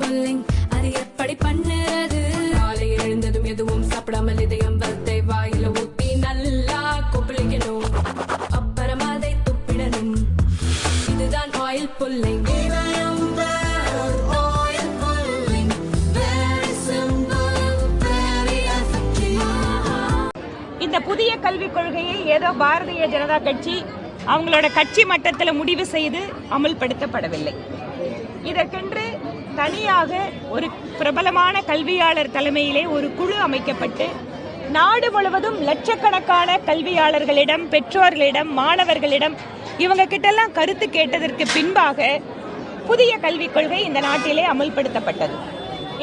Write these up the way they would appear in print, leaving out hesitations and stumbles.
Pulling அது எப்படி பண்ணுறது? காலை எழுந்ததும் எதுவும் சாப்பிடாமல் இதயம் வளத்தை வாயில ஊத்தி நல்லா கொப்பளிக்கணும். அப்புறம் அதை துப்பிடணும். இதுதான் ஆயில் புல்லிங். இந்த புதிய கல்விக் கொள்கையை ஏதோ பாரதிய ஜனதா கட்சி அவங்களோட கட்சி மட்டத்தில் முடிவு செய்து அமல்படுத்தப்படவில்லை. இதற்கென்று தனியாக ஒரு பிரபலமான கல்வியாளர் தலைமையிலே ஒரு குழு அமைக்கப்பட்டு நாடு முழுவதும் லட்சக்கணக்கான கல்வியாளர்களிடம், பெற்றோர்களிடம், மாணவர்களிடம் இவங்க கிட்டெல்லாம் கருத்து கேட்டதற்கு பின்பாக புதிய கல்விக் கொள்கை இந்த நாட்டிலே அமல்படுத்தப்பட்டது.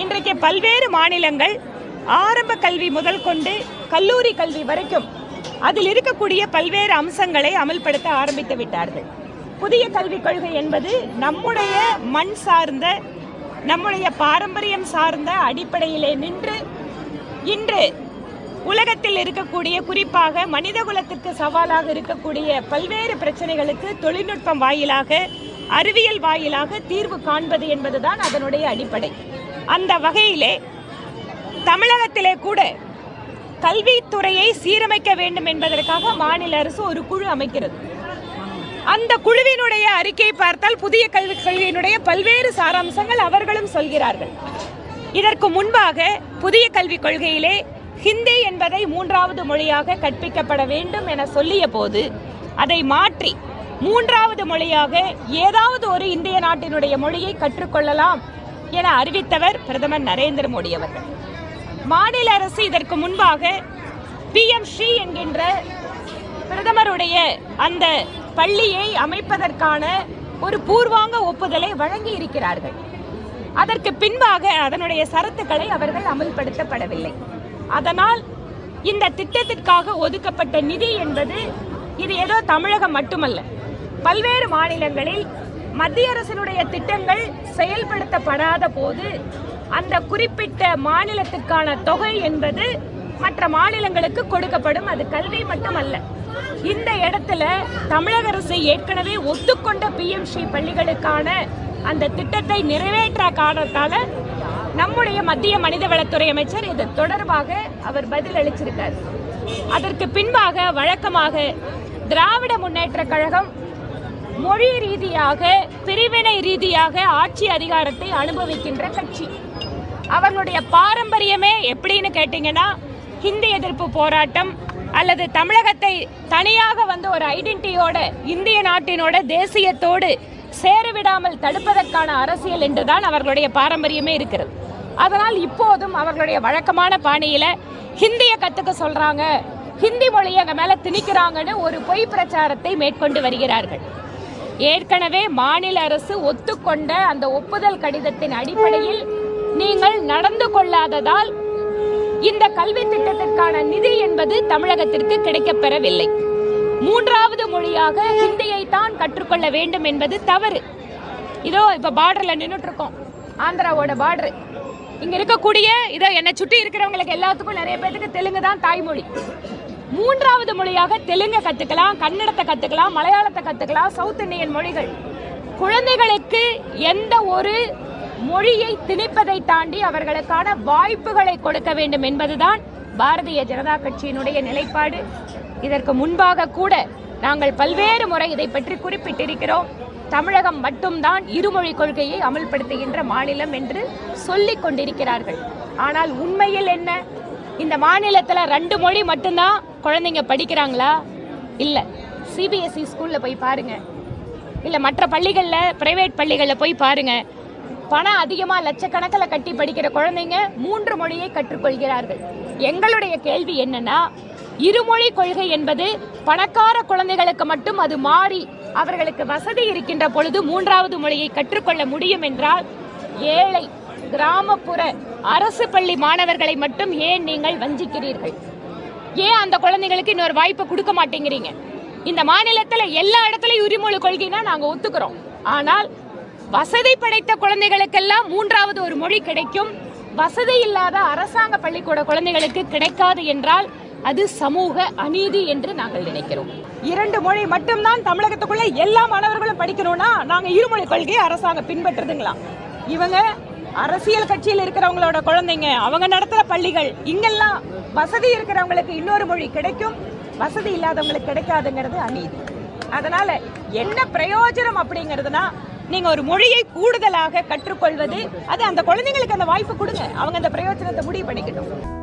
இன்றைக்கு பல்வேறு மாநிலங்கள் ஆரம்ப கல்வி முதல் கொண்டு கல்லூரி கல்வி வரைக்கும் அதில் இருக்கக்கூடிய பல்வேறு அம்சங்களை அமல்படுத்த ஆரம்பித்து விட்டார்கள். புதிய கல்விக் கொள்கை என்பது நம்முடைய மண் சார்ந்த, நம்முடைய பாரம்பரியம் சார்ந்த அடிப்படையிலே நின்று இன்று உலகத்தில் இருக்கக்கூடிய, குறிப்பாக மனித குலத்திற்கு சவாலாக இருக்கக்கூடிய பல்வேறு பிரச்சனைகளுக்கு தொழில்நுட்பம் வாயிலாக, அறிவியல் வாயிலாக தீர்வு காண்பது என்பதுதான் அதனுடைய அடிப்படை. அந்த வகையிலே தமிழகத்திலே கூட கல்வித்துறையை சீரமைக்க வேண்டும் என்பதற்காக மாநில அரசு ஒரு குழு அமைக்கிறது. அந்த குழுவினுடைய அறிக்கையை பார்த்தால் புதிய கல்விக் கொள்கையினுடைய பல்வேறு சாராம்சங்கள் அவர்களும் சொல்கிறார்கள். இதற்கு முன்பாக புதிய கல்விக் கொள்கையிலே ஹிந்தி என்பதை 3வது மொழியாக கற்பிக்கப்பட வேண்டும் என சொல்லிய போது அதை மாற்றி 3வது மொழியாக ஏதாவது ஒரு இந்திய நாட்டினுடைய மொழியை கற்றுக்கொள்ளலாம் என அறிவித்தவர் பிரதமர் நரேந்திர மோடி அவர்கள். மாநில அரசு இதற்கு முன்பாக PM ஸ்ரீ என்கின்ற பிரதமருடைய அந்த பள்ளியை அமைப்பதற்கான ஒரு பூர்வாங்க ஒப்புதலை வழங்கி இருக்கிறார்கள். அதற்கு பின்பாக அதனுடைய சரத்துக்களை அவர்கள் அமல்படுத்தப்படவில்லை. அதனால் இந்த திட்டத்திற்காக ஒதுக்கப்பட்ட நிதி என்பது இது ஏதோ தமிழகம் மட்டுமல்ல, பல்வேறு மாநிலங்களில் மத்திய அரசினுடைய திட்டங்கள் செயல்படுத்தப்படாத போது அந்த குறிப்பிட்ட மாநிலத்திற்கான தொகை என்பது மற்ற மாநிலங்களுக்கு கொடுக்கப்படும். அது கல்வி மட்டுமல்ல. இந்த இடத்துல தமிழக அரசு ஏற்கனவே ஒத்துக்கொண்ட PM ஸ்ரீ பள்ளிகளுக்கான அந்த திட்டத்தை நிறைவேற்ற காரணத்தால நம்முடைய மத்திய மனிதவளத்துறை அமைச்சர் இது தொடர்பாக அவர் பதில் அளிச்சிருக்கார். அதற்கு பின்பாக வழக்கமாக திராவிட முன்னேற்ற கழகம் மொழி ரீதியாக, பிரிவினை ரீதியாக ஆட்சி அதிகாரத்தை அனுபவிக்கின்ற கட்சி. அவர்களுடைய பாரம்பரியமே எப்படின்னு கேட்டீங்கன்னா, ஹிந்தி எதிர்ப்பு போராட்டம் அல்லது தமிழகத்தை தனியாக ஒரு ஐடென்டிட்டியோட, இந்திய நாட்டினோட தேசியத்தோடு சேரவிடாமல் தடுப்பதற்கான அரசியல் என்றுதான் அவர்களுடைய பாரம்பரியமே இருக்கிறது. அதனால் இப்போதும் அவர்களுடைய வழக்கமான பாணியில ஹிந்தியை கத்துக்க சொல்றாங்க, ஹிந்தி மொழியை அங்க மேல திணிக்கிறாங்கன்னு ஒரு பொய் பிரச்சாரத்தை மேற்கொண்டு வருகிறார்கள். ஏற்கனவே மாநில அரசு ஒத்துக்கொண்ட அந்த ஒப்புதல் கடிதத்தின் அடிப்படையில் நீங்கள் நடந்து கொள்ளாததால் இந்த கல்வி திட்டத்திற்கான நிதி என்பது தமிழகத்திற்கு கிடைக்கப்பெறவில்லை. 3வது மொழியாக ஹிந்தியை தான் கற்றுக்கொள்ள வேண்டும் என்பது தவறு. இதோ இப்ப பார்டர்ல நின்றுட்டு இருக்கோம், ஆந்திராவோட பார்டர். இங்க இருக்கக்கூடிய இதோ என்னை சுற்றி இருக்கிறவங்களுக்கு எல்லாத்துக்கும் நிறைய பேருக்கு தெலுங்கு தான் தாய்மொழி. 3வது மொழியாக தெலுங்கு கத்துக்கலாம், கன்னடத்தை கத்துக்கலாம், மலையாளத்தை கத்துக்கலாம், சவுத் இந்தியன் மொழிகள். குழந்தைகளுக்கு எந்த ஒரு மொழியை திணிப்பதை தாண்டி அவர்களுக்கான வாய்ப்புகளை கொடுக்க வேண்டும் என்பதுதான் பாரதிய ஜனதா கட்சியினுடைய நிலைப்பாடு. இதற்கு முன்பாக கூட நாங்கள் பல்வேறு முறை இதை பற்றி குறிப்பிட்டிருக்கிறோம். தமிழகம் மட்டும்தான் இருமொழி கொள்கையை அமல்படுத்துகின்ற மாநிலம் என்று சொல்லிக் கொண்டிருக்கிறார்கள். ஆனால் உண்மையில் என்ன? இந்த மாநிலத்தில் 2 மொழி மட்டும்தான் குழந்தைங்க படிக்கிறாங்களா? இல்லை. CBSE ஸ்கூல்ல போய் பாருங்க, இல்லை மற்ற பள்ளிகளில், பிரைவேட் பள்ளிகளில் போய் பாருங்க. பணம் அதிகமாக லட்சக்கணக்கில் கட்டி படிக்கிற குழந்தைங்க 3 மொழியை கற்றுக்கொள்கிறார்கள். எங்களுடைய கேள்வி என்னன்னா, இருமொழி கொள்கை என்பது பணக்கார குழந்தைகளுக்கு மட்டும் அது மாறி அவர்களுக்கு வசதி இருக்கின்ற பொழுது 3வது மொழியை கற்றுக்கொள்ள முடியும் என்றால், ஏழை கிராமப்புற அரசு பள்ளி மாணவர்களை மட்டும் ஏன் நீங்கள் வஞ்சிக்கிறீர்கள்? ஏன் அந்த குழந்தைகளுக்கு இன்னொரு வாய்ப்பை கொடுக்க மாட்டேங்கிறீங்க? இந்த மாநிலத்தில் எல்லா இடத்துலையும் இருமொழி கொள்கைனா நாங்கள் ஒத்துக்கிறோம். ஆனால் வசதி படைத்த குழந்தைகளுக்கெல்லாம் 3வது ஒரு மொழி கிடைக்கும், வசதி இல்லாத அரசாங்க பள்ளிக்கூட குழந்தைகளுக்கு கிடைக்காது என்றால் அது சமூக அநீதி என்று நாங்கள் நினைக்கிறோம். 2 மொழி மட்டும்தான் தமிழகத்துக்குள்ள எல்லா மாணவர்களும் படிக்கணும்னா நாங்க இருமொழி கொள்கையை அரசாங்கம் பின்பற்றுதுங்களா? இவங்க அரசியல் கட்சியில் இருக்கிறவங்களோட குழந்தைங்க அவங்க நடத்துற பள்ளிகள் இங்கெல்லாம் வசதி இருக்கிறவங்களுக்கு இன்னொரு மொழி கிடைக்கும், வசதி இல்லாதவங்களுக்கு கிடைக்காதுங்கிறது அநீதி. அதனால என்ன பிரயோஜனம் அப்படிங்கிறதுனா, நீங்க ஒரு மொழியை கூடுதலாக கற்றுக்கொள்வது, அது அந்த குழந்தைங்களுக்கு அந்த வாய்ப்பு கொடுங்க, அவங்க அந்த பிரயோஜனத்தை முடிவு பண்ணிக்கட்டும்.